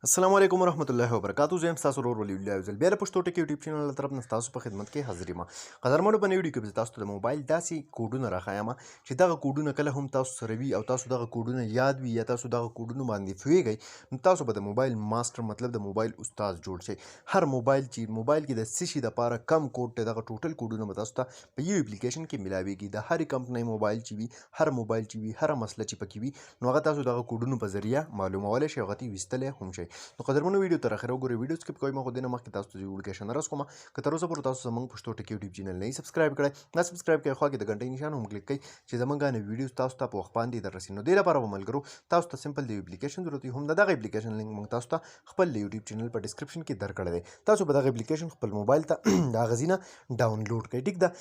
السلام علیکم ورحمت الله وبرکاتو. زه یم ستاسو ورور ولی الله یو ځل بیا د پښتو ټک یوټیوب چینل له طرف نه ستاسو په خدمت کې حاضر یم. قدرمنو، په نوي ویډیو کې به تاسو ته د موبایل داسې کوډونه راښیم چې دغه کوډونه کله هم تاسو سره وي او تاسو دغه کوډونه یاد وي یا تاسو دغه کوډونو باندې پوهیږئ، نو تاسو به د موبایل ماسټر مطلب د موبایل استاد جوړ شئ. هر موبایل چې موبایل کې د څه شي دپاره کم کوډ دی، دغه ټوټل کوډونه به تاسو ته په یو اپلیکیشن کې میلاویږي. د هرې کمپنۍ موبایل چې وي، هر موبایل چې وي، هره مسله چې پکې وي، نو هغه تاسو دغه کوډونو په ذریعه معلومولی شئ او هغه ته ویستلی هم شئ. نو قدرمنو، ویډیو تر اخره وګورئ. ویډیو سکپ کوئ مه، خو دې نه مخکې تاسو ته یو وړوکی اشاره کومه که تر اوسه پورې تاسو زموږ پښتو ټک یوټیوب چینل نه یې سبسکرایب کړی، دا سبسکرایب کړئ، خوا کې د غنټۍ نشان هم کلیک کړئ چې زموږ نوي ویډیوز تاسو ته په وخت باندې در رسي. نو دې لپاره به ملګرو تاسو ته سمپل د یو اپلیکیشن ضرورت وي. هم د دغه اپلیکیشن لینک موږ تاسو ته خپل د یوټیوب چینل په ډسکرپشن کې درکړی دی. تاسو به دغه اپلیکیشن خپل موبایل ته د هغه ځای نه ډاونلوډ کړئ. ټیک ده.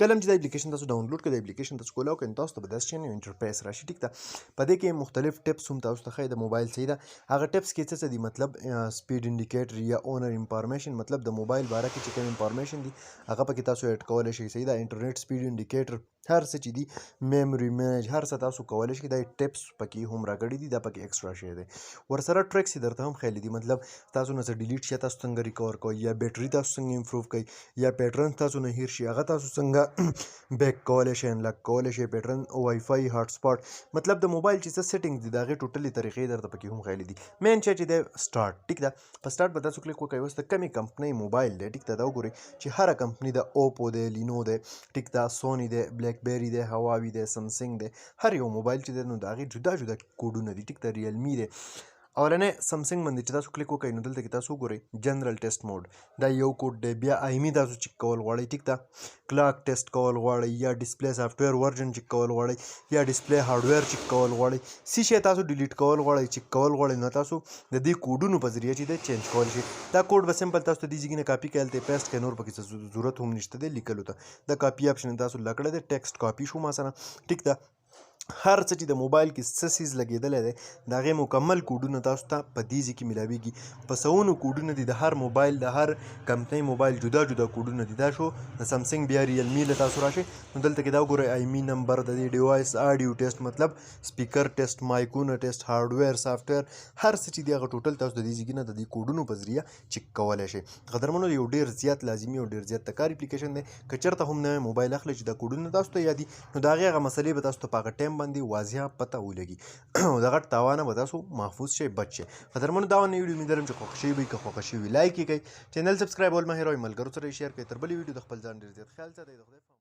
کله هم چې دا اپلیکیشن تاسو ډاونلوډ کړئ، د اپلیکیشن ته سکرول وکړئ، نو تاسو ته به داسې شان یو انټرفیس راشي. ټیک ده. په دې کې مختلف ټپس هم تاسو ته ښایي د موبایل صحیح ده. هغه ټپس کې څه دي؟ مطلب سپیډ انډیکیټر یا اونر انفارمیشن، مطلب د موبایل باره کې چې کوم انفارمیشن دي هغه پکې تاسو ایډ کولی شئ. صحیح ده. انټرنیټ سپیډ انډیکیټر، هر څه چې دي، میموري مینج، هر څه تاسو کولی شئ. دا ټپس پکې هم راکړي دي، دا پکې ایکسټرا شی دی. ورسره ټریکس یې درته هم ښیلی دي، مطلب تاسو نه څه ډیلیټ شي تاسو څنګه ریکور کوئ، یا بیټري تاسو څنګه امپروف کوئ، یا پیټرن تاسو نه هیر شي هغه تاسو څنګه بیک کولی شئ، انلاک کولی شئ پیټرن، وائی فای، هاټ سپاټ، مطلب د موبایل چې څه سیټینګ دي د هغې ټوټلې طریقې درته پکې هم ښیلی دي. مین شی چې دی سټارټ. ټیک ده. په سټارټ به تاسو کلیک وکړئ. اوس د کمې کمپنۍ موبایل دی، ټیک ده، دا وګورئ چې هره کمپنۍ د اوپو دی، لینو دی، ټیک ده، سونی دی، بلیک بیري دی، هواوی دی، سمسنګ دی. هر یو موبایل چې دی نو د هغې جدا جدا کوډونه دي. ټیک ده. ریلمي دی. اولنې سمسنګ باندې چې تاسو کلیک وکړئ، نو دلته کې تاسو وګورئ جنرال ټیسټ موډ، دا یو کوډ دی. بیا آیمي تاسو چک کول غواړئ. ټیک ده. کلاک ټیسټ کول غواړئ، یا ډسپلی سافټویر ورژن چک کول غواړئ، یا ډسپلی هارډویر چک کول غواړئ، څه شی تاسو ډیلیټ کول غواړئ، چک کول غواړئ، نو تاسو د دې کوډونو په ذریعه چې دی چینج کولی شئ. دا کوډ به سمپل تاسو ته دې ځای نه کاپي کړئ، هلته یې پیسټ کړئ، نور پکې څه ضرورت هم نشته دی لیکلو ته. د کاپي اپشن تاسو لکړی دی، ټیکسټ کاپي شو مثلا. ټیک ده. هر څه چې د موبایل کې څه څیز لګېدلی دی د هغې مکمل کوډونه تاسو ته په دې ځای کې میلاویږي. په سوونو کوډونه دي، د هر موبایل د هر کمپنۍ موبایل جدا جدا کوډونه دي. دا شو د سمسنګ. بیا ریلمي له تاسو راشئ، نو دلته کې دا وګورئ آیمي نمبر، د دې ډیوایس آډیو ټیسټ، مطلب سپیکر ټیسټ، مایکونه ټیسټ، هارډویر، سافټویر، هر څه چې دي هغه ټوټل تاسو د دې ځای نه د دې کوډونو په ذریعه چک کولی شئ. قدرمنو، یو ډېر زیات لازمي او ډېر زیات د کار اپلیکیشن دی. که چېرته هم نوی موبایل اخلئ چې دا کوډونه تاسو ته یاد دي، نو د هغې هغه مسلې به تاسو ته په هغه ټایم باندې واضحه پته ولګي او د غټ تاوانه به تاسو محفوظ شئ، بچ شئ. قدرمنو، دا ونه ویډیو امید لرم چې خوښ شوي وي. که خوښه شوي وي لایک یې کړئ، چینل سبسکرایبول مه هېروئ، ملګرو سره یې شیر کړئ. تر بلې ویډیو د خپل ځان ډېر زیات خیال ساتئ. د خدای